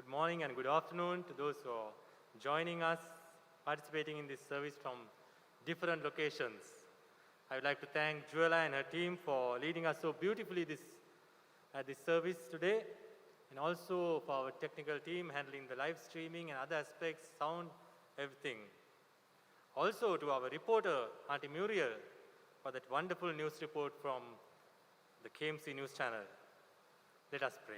Good morning and good afternoon to those who are joining us, participating in this service from different locations. I would like to thank Juela and her team for leading us so beautifully at this service today, and also for our technical team handling the live streaming and other aspects, sound, everything. Also to our reporter, Auntie Muriel, for that wonderful news report from the KMC News Channel. Let us pray.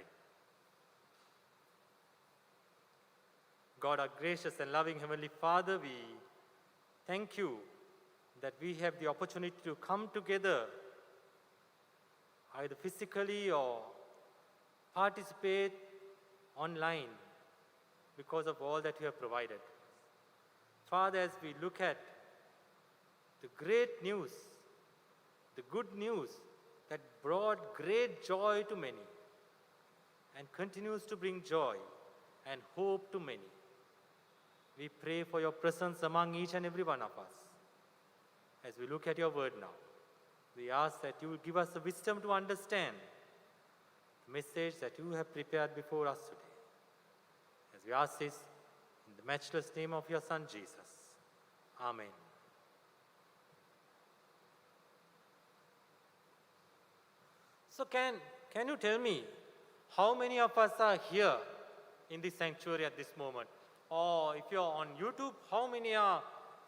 God, our gracious and loving Heavenly Father, we thank you that we have the opportunity to come together, either physically or participate online because of all that you have provided. Father, as we look at the great news, the good news that brought great joy to many and continues to bring joy and hope to many, we pray for your presence among each and every one of us. As we look at your word now, we ask that you will give us the wisdom to understand the message that you have prepared before us today. As we ask this in the matchless name of your Son, Jesus. Amen. So can you tell me how many of us are here in this sanctuary at this moment? Or if you're on YouTube, how many are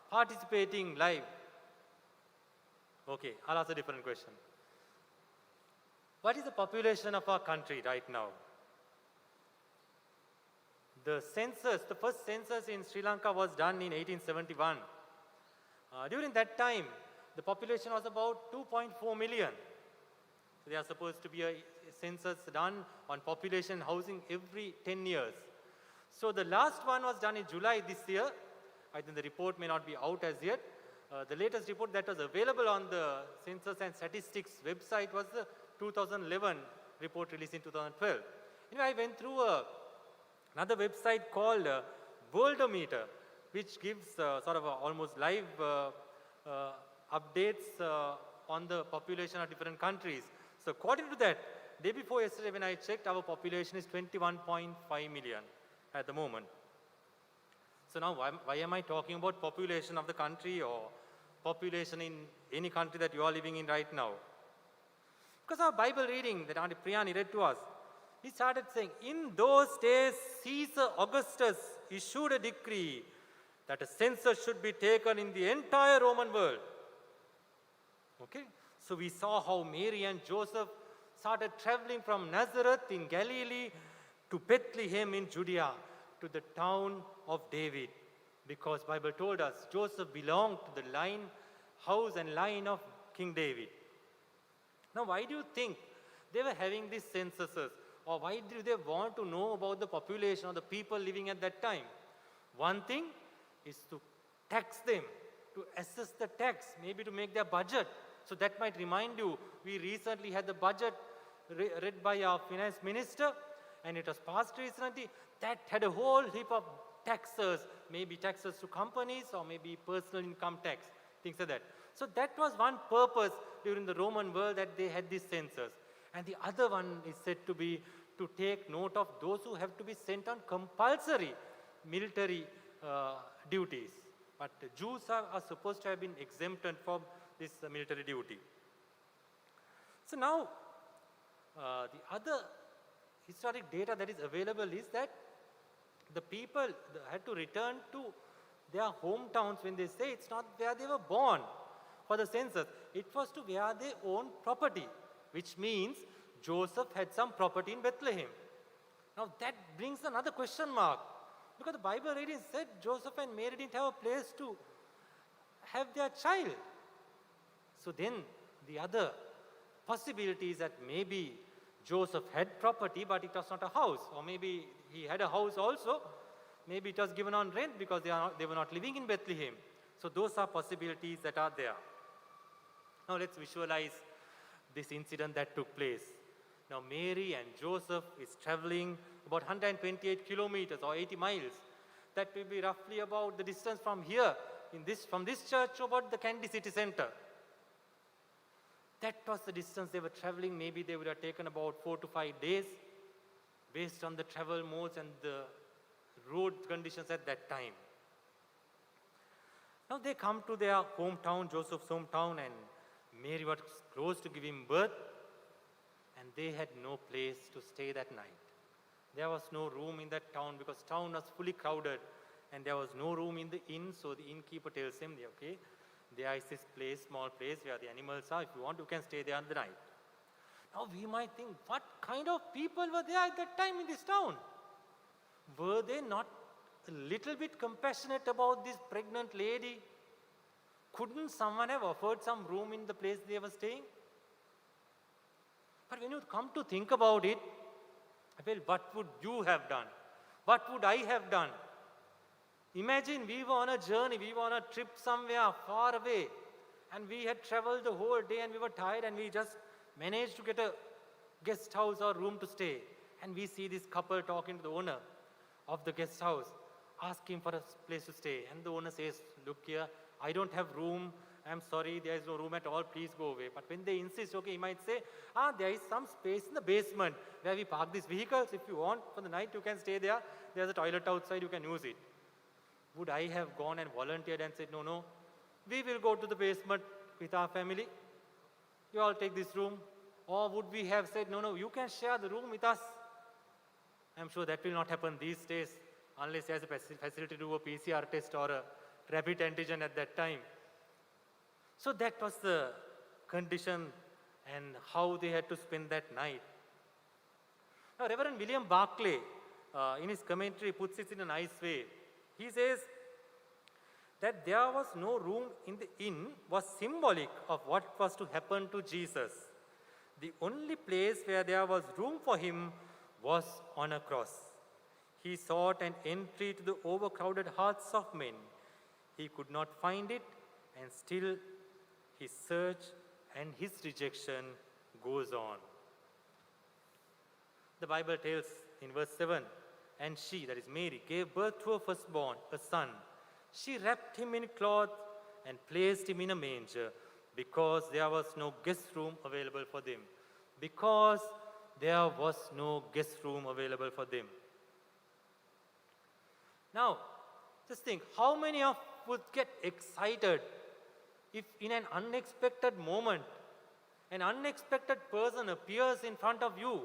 participating live? Okay, I'll ask a different question. What is the population of our country right now? The first census in Sri Lanka was done in 1871. During that time, the population was about 2.4 million. So there are supposed to be a census done on population housing every 10 years. So the last one was done in July this year. I think the report may not be out as yet. The latest report that was available on the Census and Statistics website was the 2011 report released in 2012. Anyway, I went through another website called Worldometer, which gives sort of almost live updates on the population of different countries. So according to that, day before yesterday when I checked, our population is 21.5 million. At the moment. So now why am I talking about population of the country or population in any country that you are living in right now? Because our Bible reading that Auntie Priyani read to us, he started saying, in those days Caesar Augustus issued a decree that a census should be taken in the entire Roman world. Okay, so we saw how Mary and Joseph started traveling from Nazareth in Galilee to Bethlehem in Judea, to the town of David, because Bible told us Joseph belonged to the house and line of King David. Now, why do you think they were having these censuses, or why do they want to know about the population of the people living at that time? One thing is to tax them, to assess the tax, maybe to make their budget. So that might remind you, we recently had the budget read by our finance minister, and it was passed recently. That had a whole heap of taxes, maybe taxes to companies or maybe personal income tax, things like that. So that was one purpose during the Roman world that they had this census. And the other one is said to be to take note of those who have to be sent on compulsory military duties. But the Jews are supposed to have been exempted from this military duty. So now, the other historic data that is available is that the people had to return to their hometowns when they say it's not where they were born for the census. It was to where they own property, which means Joseph had some property in Bethlehem. Now that brings another question mark, because the Bible reading said Joseph and Mary didn't have a place to have their child. So then the other possibility is that maybe Joseph had property, but it was not a house. Or maybe he had a house also. Maybe it was given on rent because they were not living in Bethlehem. So those are possibilities that are there. Now let's visualize this incident that took place. Now Mary and Joseph is traveling about 128 kilometers or 80 miles. That will be roughly about the distance from here, from this church to about the Kandy city center. That was the distance they were traveling. Maybe they would have taken about 4 to 5 days. based on the travel modes and the road conditions at that time. Now they come to their hometown, Joseph's hometown, and Mary was close to giving birth, and they had no place to stay that night. There was no room in that town because town was fully crowded, and there was no room in the inn, so the innkeeper tells him, okay, there is this place, small place where the animals are. If you want, you can stay there the night. Now we might think, what kind of people were there at that time in this town? Were they not a little bit compassionate about this pregnant lady? Couldn't someone have offered some room in the place they were staying? But when you come to think about it, well, what would you have done? What would I have done? Imagine we were on a journey, we were on a trip somewhere far away, and we had traveled the whole day and we were tired, and we just managed to get a guest house or room to stay. And we see this couple talking to the owner of the guest house, asking for a place to stay. And the owner says, look here, I don't have room. I'm sorry, there is no room at all. Please go away. But when they insist, okay, he might say, there is some space in the basement where we park these vehicles. If you want for the night, you can stay there. There's a toilet outside, you can use it. Would I have gone and volunteered and said, no, we will go to the basement with our family. You all take this room. Or would we have said, no, you can share the room with us? I'm sure that will not happen these days unless there's a facility to do a PCR test or a rapid antigen at that time. So that was the condition and how they had to spend that night. Now, Reverend William Barclay, in his commentary, puts it in a nice way. He says that there was no room in the inn was symbolic of what was to happen to Jesus. The only place where there was room for him was on a cross. He sought an entry to the overcrowded hearts of men. He could not find it, and still his search and his rejection goes on. The Bible tells in verse 7, and she, that is Mary, gave birth to her firstborn, a son. She wrapped him in cloth and placed him in a manger because there was no guest room available for them. Because there was no guest room available for them. Now, just think, how many of would get excited if in an unexpected moment, an unexpected person appears in front of you?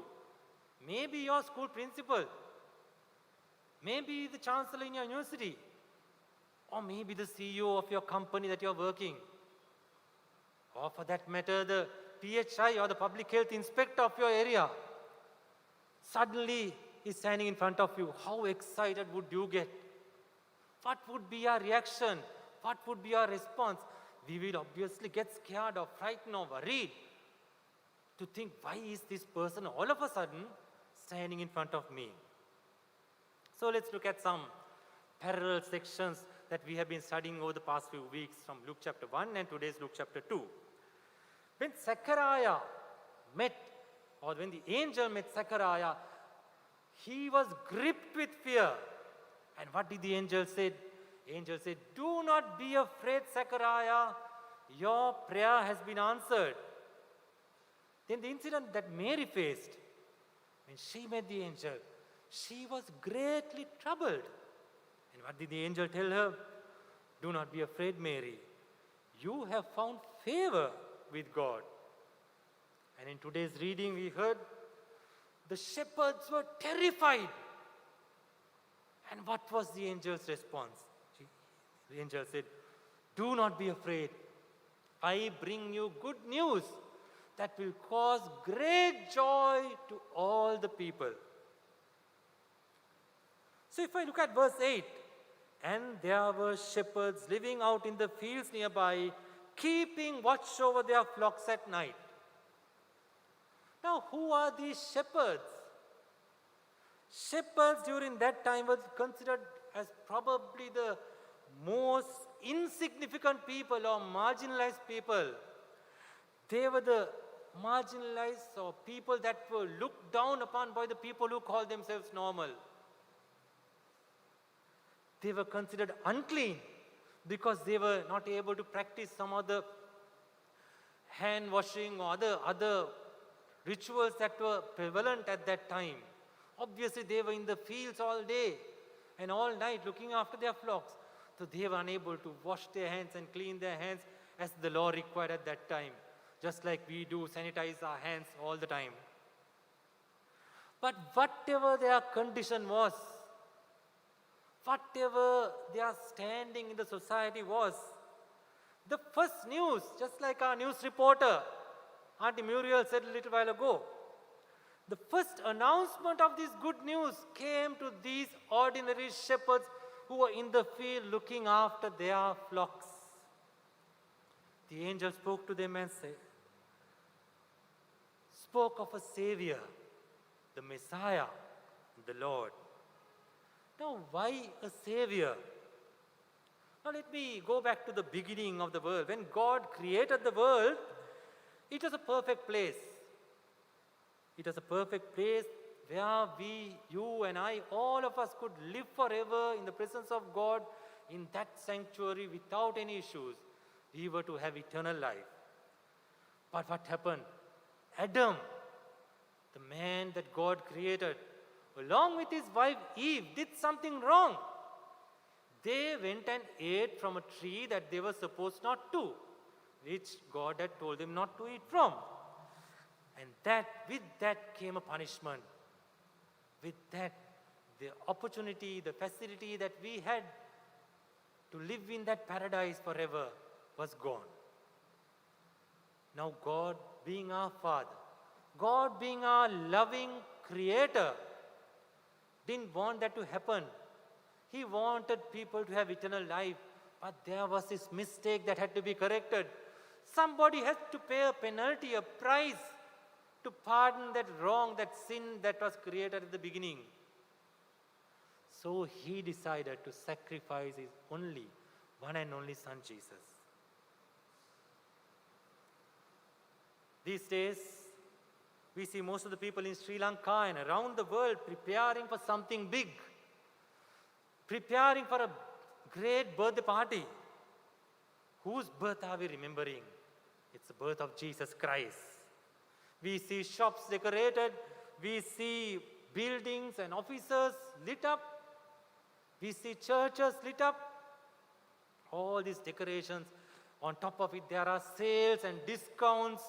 Maybe your school principal, maybe the chancellor in your university, or maybe the CEO of your company that you're working, or for that matter, the PHI or the public health inspector of your area. Suddenly, he's standing in front of you. How excited would you get? What would be your reaction? What would be your response? We will obviously get scared or frightened or worried to think, why is this person all of a sudden standing in front of me? So let's look at some parallel sections that we have been studying over the past few weeks from Luke chapter 1 and today's Luke chapter 2. When Zechariah met, or when the angel met Zechariah, he was gripped with fear. And what did the angel say? The angel said, do not be afraid, Zechariah. Your prayer has been answered. Then the incident that Mary faced, when she met the angel, she was greatly troubled. And what did the angel tell her? Do not be afraid, Mary. You have found favor with God. And in today's reading, we heard the shepherds were terrified. And what was the angel's response? The angel said, do not be afraid. I bring you good news that will cause great joy to all the people. So if I look at verse 8, and there were shepherds living out in the fields nearby, keeping watch over their flocks at night. Now, who are these shepherds? Shepherds during that time were considered as probably the most insignificant people or marginalized people. They were the marginalized or people that were looked down upon by the people who called themselves normal. They were considered unclean because they were not able to practice some other hand washing or other rituals that were prevalent at that time. Obviously, they were in the fields all day and all night looking after their flocks. So they were unable to wash their hands and clean their hands as the law required at that time. Just like we do sanitize our hands all the time. But whatever their condition was, whatever their standing in the society was, the first news, just like our news reporter, Auntie Muriel said a little while ago, the first announcement of this good news came to these ordinary shepherds who were in the field looking after their flocks. The angel spoke to them and spoke of a Savior, the Messiah, the Lord. Now, why a Savior? Now, let me go back to the beginning of the world. When God created the world, it was a perfect place. It was a perfect place where we, you and I, all of us could live forever in the presence of God in that sanctuary without any issues. We were to have eternal life. But what happened? Adam, the man that God created, along with his wife Eve, did something wrong. They went and ate from a tree that they were supposed not to, which God had told them not to eat from. And with that came a punishment. With that, the opportunity, the facility that we had to live in that paradise forever was gone. Now God being our Father, God being our loving Creator, didn't want that to happen. He wanted people to have eternal life, but there was this mistake that had to be corrected. Somebody had to pay a penalty, a price, to pardon that wrong, that sin that was created at the beginning. So he decided to sacrifice his one and only Son, Jesus. These days, we see most of the people in Sri Lanka and around the world preparing for something big, preparing for a great birthday party. Whose birth are we remembering? It's the birth of Jesus Christ. We see shops decorated, we see buildings and offices lit up, we see churches lit up. All these decorations, on top of it there are sales and discounts.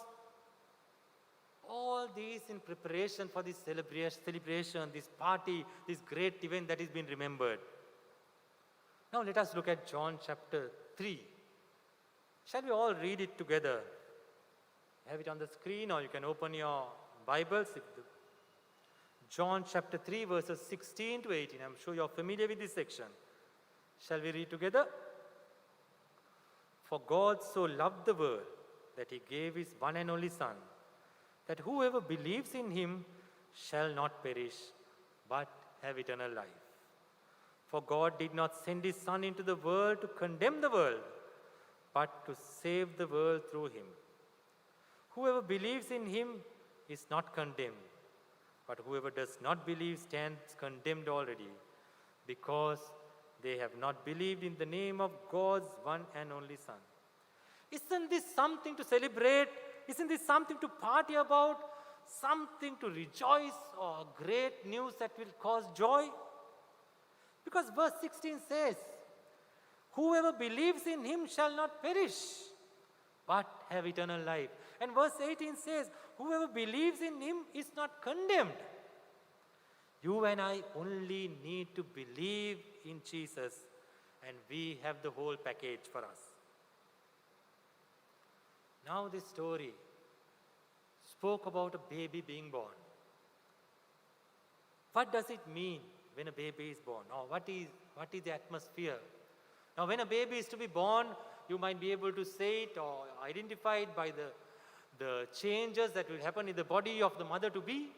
All these in preparation for this celebration, this party, this great event that is being remembered. Now let us look at John chapter 3. Shall we all read it together? Have it on the screen, or you can open your Bibles. John chapter 3 verses 16 to 18. I'm sure you're familiar with this section. Shall we read together? For God so loved the world that he gave his one and only Son, that whoever believes in him shall not perish, but have eternal life. For God did not send his Son into the world to condemn the world, but to save the world through him. Whoever believes in him is not condemned, but whoever does not believe stands condemned already, because they have not believed in the name of God's one and only Son. Isn't this something to celebrate? Isn't this something to party about? Something to rejoice, or great news that will cause joy? Because verse 16 says, whoever believes in him shall not perish, but have eternal life. And verse 18 says, whoever believes in him is not condemned. You and I only need to believe in Jesus, and we have the whole package for us. Now this story spoke about a baby being born. What does it mean when a baby is born? Or what is the atmosphere? Now when a baby is to be born, you might be able to say it or identify it by the changes that will happen in the body of the mother to be.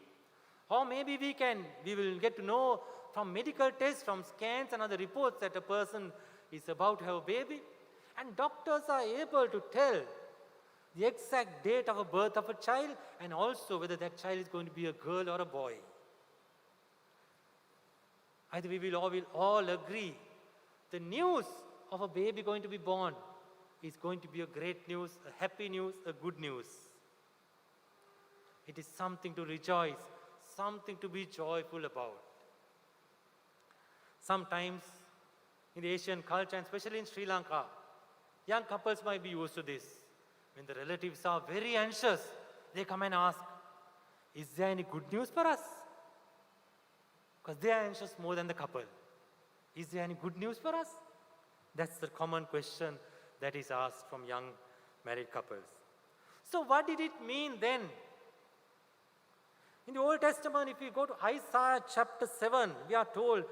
Or maybe we will get to know from medical tests, from scans and other reports that a person is about to have a baby. And doctors are able to tell the exact date of a birth of a child, and also whether that child is going to be a girl or a boy. I think we will all agree the news of a baby going to be born is going to be a great news, a happy news, a good news. It is something to rejoice, something to be joyful about. Sometimes in the Asian culture, and especially in Sri Lanka, young couples might be used to this. When the relatives are very anxious, they come and ask, is there any good news for us? Because they are anxious more than the couple. Is there any good news for us? That's the common question that is asked from young married couples. So what did it mean then? In the Old Testament, if we go to Isaiah chapter 7, we are told,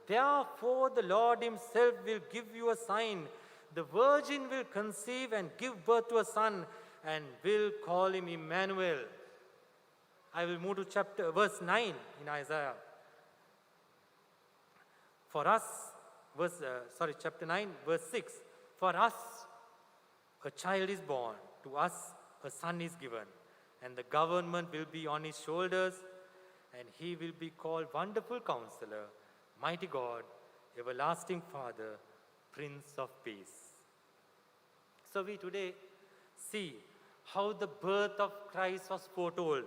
therefore the Lord himself will give you a sign. The virgin will conceive and give birth to a son and will call him Emmanuel. I will move to verse 9 in Isaiah. For us, chapter 9, verse 6. For us, a child is born. To us, a son is given. And the government will be on his shoulders. And he will be called Wonderful Counselor, Mighty God, Everlasting Father, Prince of Peace. So we today see how the birth of Christ was foretold.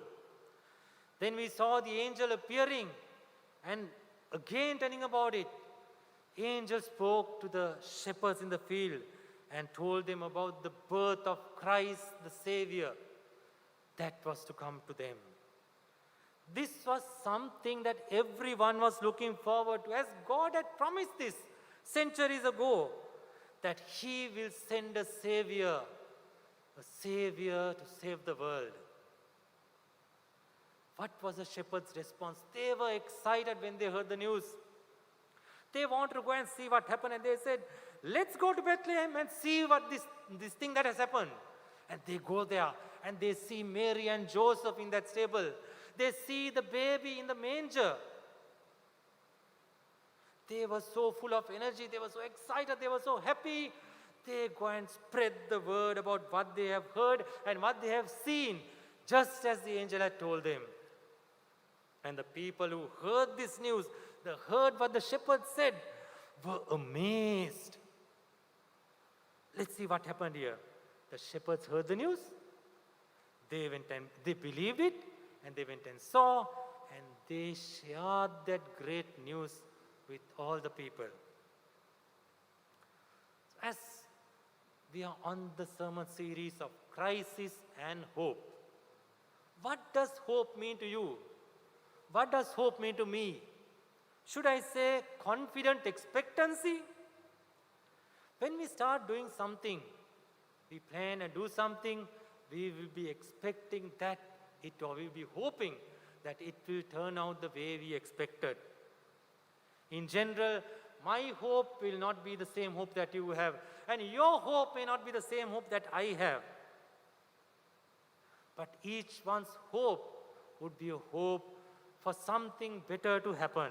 Then we saw the angel appearing and again telling about it. Angel spoke to the shepherds in the field and told them about the birth of Christ the Savior that was to come to them. This was something that everyone was looking forward to, as God had promised this centuries ago, that He will send a Savior to save the world. What was the shepherd's response? They were excited when they heard the news. They wanted to go and see what happened, and they said, let's go to Bethlehem and see what this thing that has happened. And they go there and they see Mary and Joseph in that stable. They see the baby in the manger. They were so full of energy, they were so excited, they were so happy. They go and spread the word about what they have heard and what they have seen, just as the angel had told them. And the people who heard this news, they heard what the shepherds said, were amazed. Let's see what happened here. The shepherds heard the news. They went and they believed it, and they went and saw, and they shared that great news with all the people. As we are on the sermon series of crisis and hope, what does hope mean to you? What does hope mean to me? Should I say confident expectancy? When we start doing something, we plan and do something, we will be expecting that it, or we will be hoping that it will turn out the way we expected. In general, my hope will not be the same hope that you have, and your hope may not be the same hope that I have. But each one's hope would be a hope for something better to happen,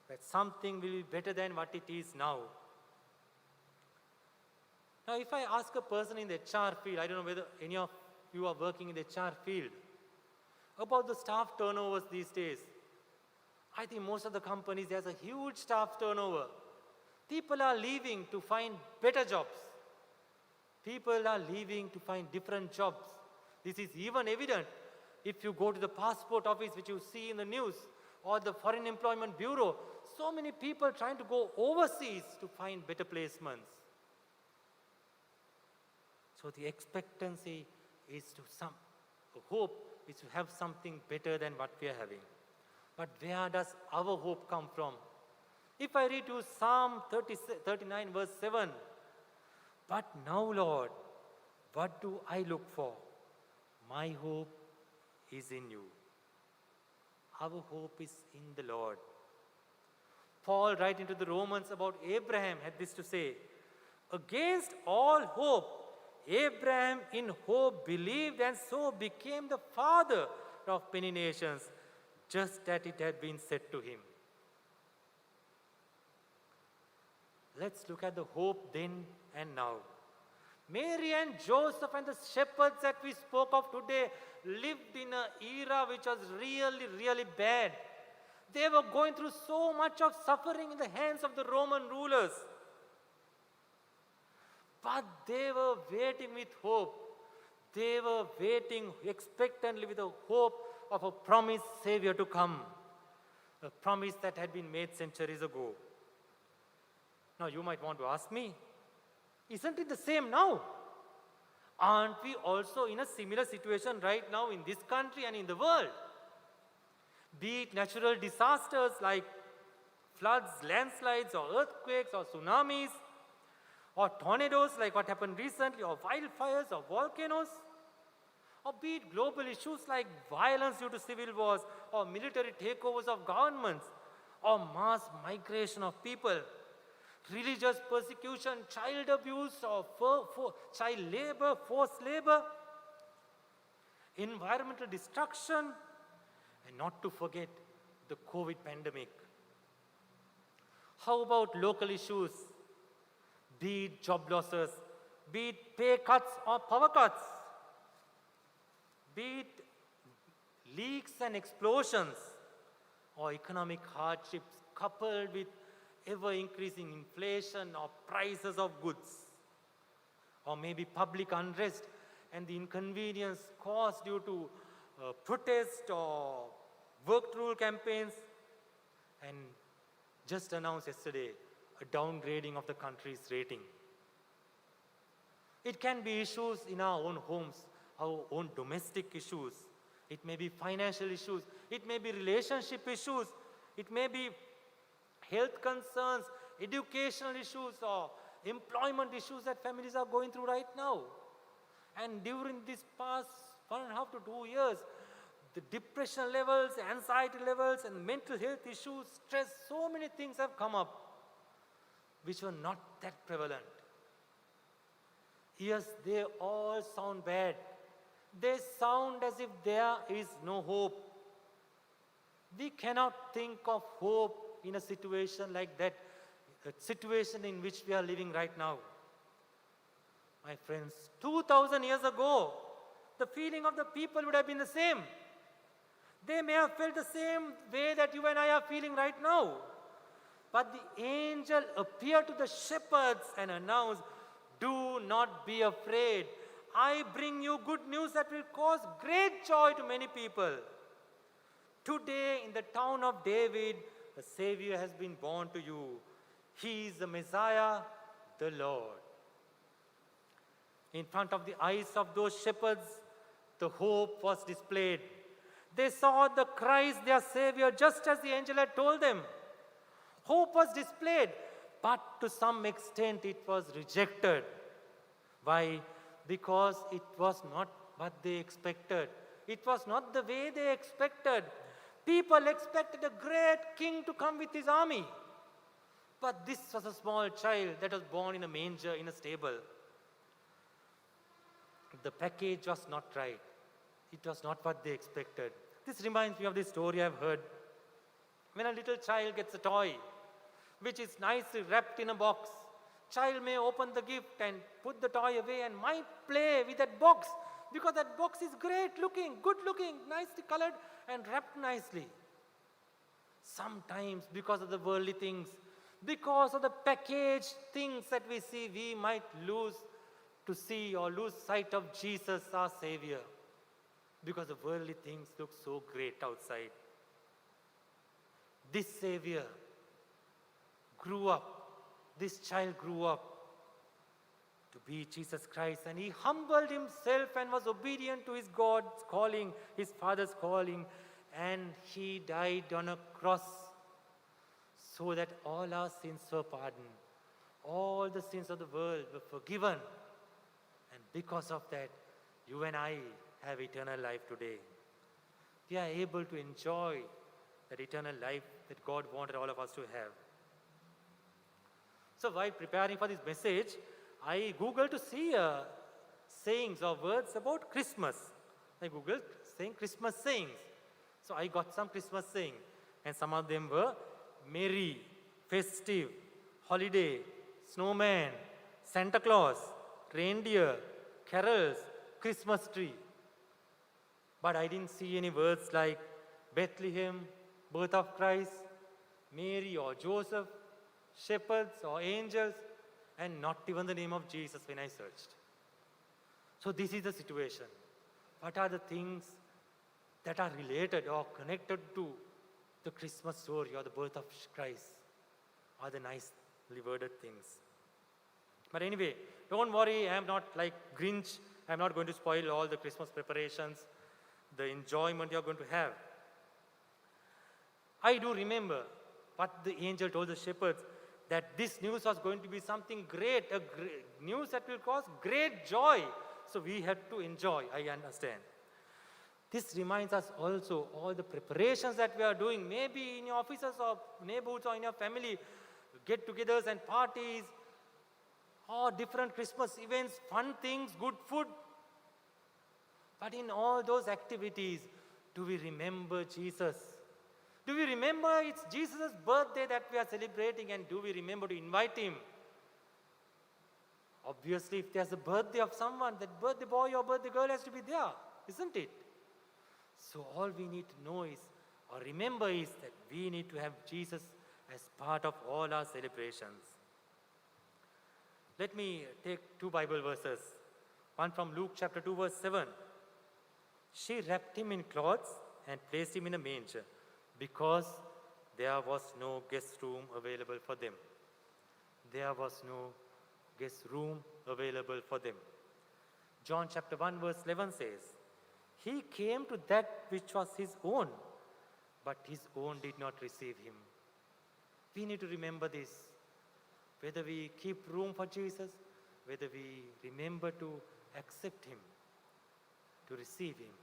that something will be better than what it is now. Now, if I ask a person in the HR field, I don't know whether any of you are working in the HR field, about the staff turnovers these days. I think most of the companies, there's a huge staff turnover. People are leaving to find better jobs. People are leaving to find different jobs. This is even evident if you go to the passport office, which you see in the news, or the Foreign Employment Bureau. So many people trying to go overseas to find better placements. So the expectancy is to hope is to have something better than what we are having. But where does our hope come from? If I read you Psalm 39 verse 7, but now, Lord, what do I look for? My hope is in you. Our hope is in the Lord. Paul, writing to the Romans about Abraham, had this to say, against all hope, Abraham in hope believed and so became the father of many nations, just as it had been said to him. Let's look at the hope then and now. Mary and Joseph and the shepherds that we spoke of today lived in an era which was really, really bad. They were going through so much of suffering in the hands of the Roman rulers. But they were waiting with hope. They were waiting expectantly with the hope of a promised Savior to come, a promise that had been made centuries ago. Now you might want to ask me, isn't it the same now? Aren't we also in a similar situation right now in this country and in the world? Be it natural disasters like floods, landslides, or earthquakes, or tsunamis, or tornadoes like what happened recently, or wildfires, or volcanoes, or be it global issues like violence due to civil wars, or military takeovers of governments, or mass migration of people, religious persecution, child abuse, or child labor, forced labor, environmental destruction, and not to forget the COVID pandemic. How about local issues? Be it job losses, be it pay cuts or power cuts, be it leaks and explosions, or economic hardships coupled with ever-increasing inflation or prices of goods, or maybe public unrest and the inconvenience caused due to protest or work rule campaigns, and just announced yesterday a downgrading of the country's rating. It can be issues in our own homes, our own domestic issues. It may be financial issues. It may be relationship issues. It may be health concerns, educational issues, or employment issues that families are going through right now. And during this past 1.5 to 2 years, the depression levels, anxiety levels, and mental health issues, stress, so many things have come up which were not that prevalent. Yes, they all sound bad. They sound as if there is no hope. We cannot think of hope in a situation like that, a situation in which we are living right now. My friends, 2,000 years ago, the feeling of the people would have been the same. They may have felt the same way that you and I are feeling right now. But the angel appeared to the shepherds and announced, "Do not be afraid. I bring you good news that will cause great joy to many people. Today in the town of David, a Savior has been born to you. He is the Messiah, the Lord." In front of the eyes of those shepherds, the hope was displayed. They saw the Christ, their Savior, just as the angel had told them. Hope was displayed, but to some extent it was rejected. Why? Because it was not what they expected. It was not the way they expected. People expected a great king to come with his army. But this was a small child that was born in a manger in a stable. The package was not right. It was not what they expected. This reminds me of this story I've heard. When a little child gets a toy, which is nicely wrapped in a box, child may open the gift and put the toy away and might play with that box because that box is great looking, good looking, nicely colored and wrapped nicely. Sometimes because of the worldly things, because of the packaged things that we see, we might lose to see or lose sight of Jesus, our Savior, because the worldly things look so great outside. This Savior grew up, this child grew up to be Jesus Christ, and he humbled himself and was obedient to his God's calling, his Father's calling, and he died on a cross so that all our sins were pardoned. All the sins of the world were forgiven. And because of that, you and I have eternal life today. We are able to enjoy that eternal life that God wanted all of us to have. So while preparing for this message, I Googled to see sayings or words about Christmas. I Googled saying Christmas sayings. So I got some Christmas sayings, and some of them were merry, festive, holiday, snowman, Santa Claus, reindeer, carols, Christmas tree. But I didn't see any words like Bethlehem, birth of Christ, Mary or Joseph, shepherds or angels, and not even the name of Jesus when I searched. So this is the situation. What are the things that are related or connected to the Christmas story or the birth of Christ? Are the nicely worded things. But anyway, don't worry, I am not like Grinch. I am not going to spoil all the Christmas preparations, the enjoyment you are going to have. I do remember what the angel told the shepherds, that this news was going to be something great, news that will cause great joy. So we had to enjoy, I understand. This reminds us also all the preparations that we are doing, maybe in your offices or neighborhoods or in your family, get-togethers and parties, or different Christmas events, fun things, good food. But in all those activities, do we remember Jesus? Do we remember it's Jesus' birthday that we are celebrating, and do we remember to invite him? Obviously, if there's a birthday of someone, that birthday boy or birthday girl has to be there, isn't it? So all we need to know is, or remember is, that we need to have Jesus as part of all our celebrations. Let me take two Bible verses. One from Luke chapter 2 verse 7. She wrapped him in cloths and placed him in a manger, because there was no guest room available for them. There was no guest room available for them. John chapter 1 verse 11 says, he came to that which was his own, but his own did not receive him. We need to remember this. Whether we keep room for Jesus, whether we remember to accept him, to receive him.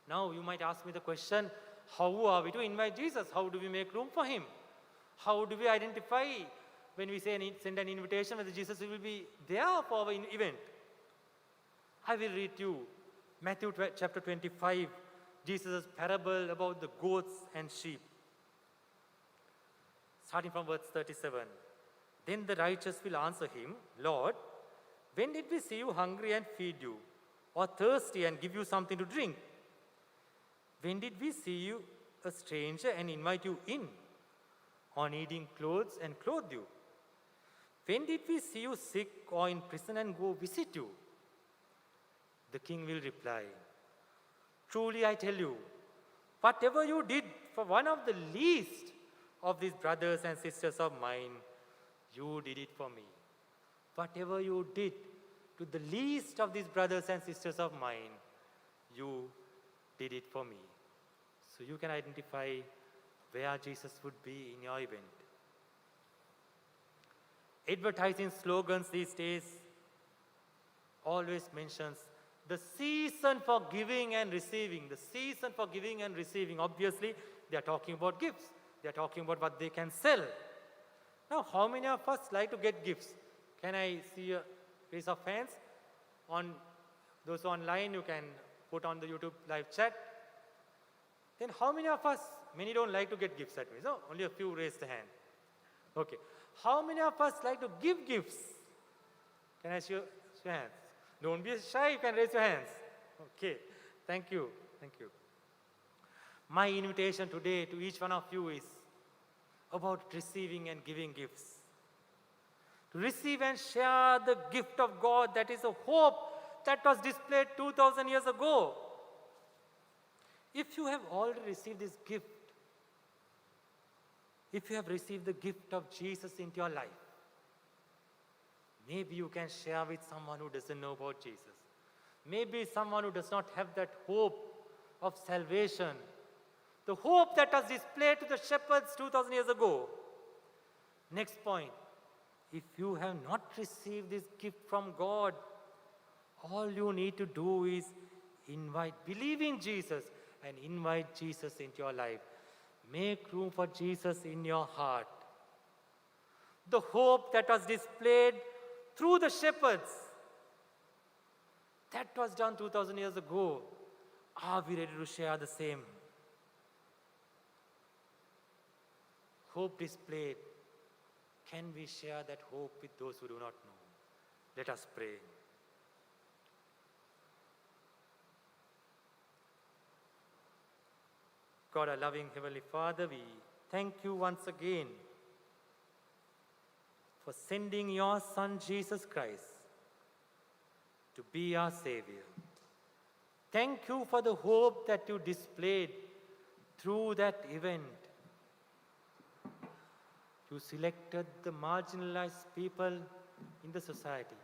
Now you might ask me the question, how are we to invite Jesus? How do we make room for him? How do we identify when we send an invitation whether Jesus will be there for our event? I will read you Matthew chapter 25, Jesus' parable about the goats and sheep. Starting from verse 37. Then the righteous will answer him, Lord, when did we see you hungry and feed you, or thirsty and give you something to drink? When did we see you a stranger and invite you in, or needing clothes and clothe you? When did we see you sick or in prison and go visit you? The king will reply, truly I tell you, whatever you did for one of the least of these brothers and sisters of mine, you did it for me. Whatever you did to the least of these brothers and sisters of mine, you did it for me. So you can identify where Jesus would be in your event. Advertising slogans these days always mentions the season for giving and receiving. The season for giving and receiving. Obviously, they are talking about gifts. They are talking about what they can sell. Now, how many of us like to get gifts? Can I see a raise of hands? On those online, you can put on the YouTube live chat. Then how many of us, many don't like to get gifts at me, so only a few raised the hand. Okay. How many of us like to give gifts? Can I see your hands? Don't be shy, you can raise your hands. Okay, thank you, thank you. My invitation today to each one of you is about receiving and giving gifts. To receive and share the gift of God, that is a hope that was displayed 2,000 years ago. If you have already received this gift, if you have received the gift of Jesus into your life, maybe you can share with someone who doesn't know about Jesus. Maybe someone who does not have that hope of salvation. The hope that was displayed to the shepherds 2,000 years ago. Next point. If you have not received this gift from God, all you need to do is believe in Jesus and invite Jesus into your life. Make room for Jesus in your heart. The hope that was displayed through the shepherds, that was done 2,000 years ago. Are we ready to share the same? Hope displayed. Can we share that hope with those who do not know? Let us pray. God, our loving Heavenly Father, we thank you once again for sending your Son, Jesus Christ, to be our Savior. Thank you for the hope that you displayed through that event. You selected the marginalized people in the society.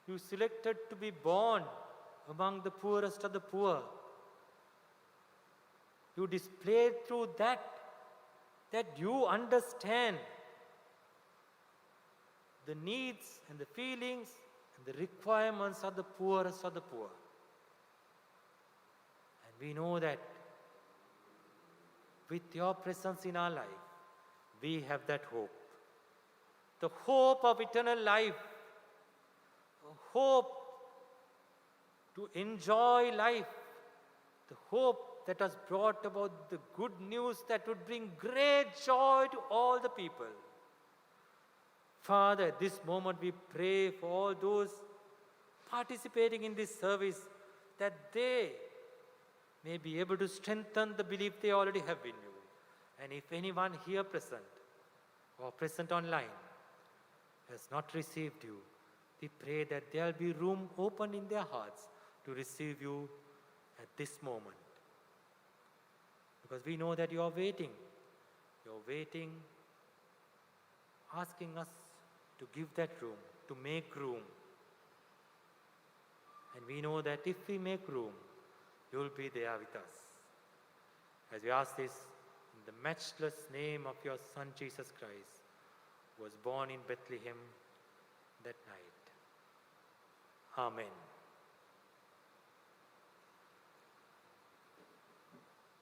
You selected to be born among the poorest of the poor. You displayed through that you understand the needs and the feelings and the requirements of the poorest of the poor. And we know that with your presence in our life, we have that hope. The hope of eternal life. A hope to enjoy life. The hope that has brought about the good news that would bring great joy to all the people. Father, at this moment we pray for all those participating in this service that they may be able to strengthen the belief they already have in you. And if anyone here present or present online has not received you, we pray that there will be room open in their hearts to receive you at this moment. Because we know that you are waiting. You are waiting, asking us to give that room, to make room. And we know that if we make room, you will be there with us. As we ask this in the matchless name of your Son, Jesus Christ, who was born in Bethlehem that night. Amen.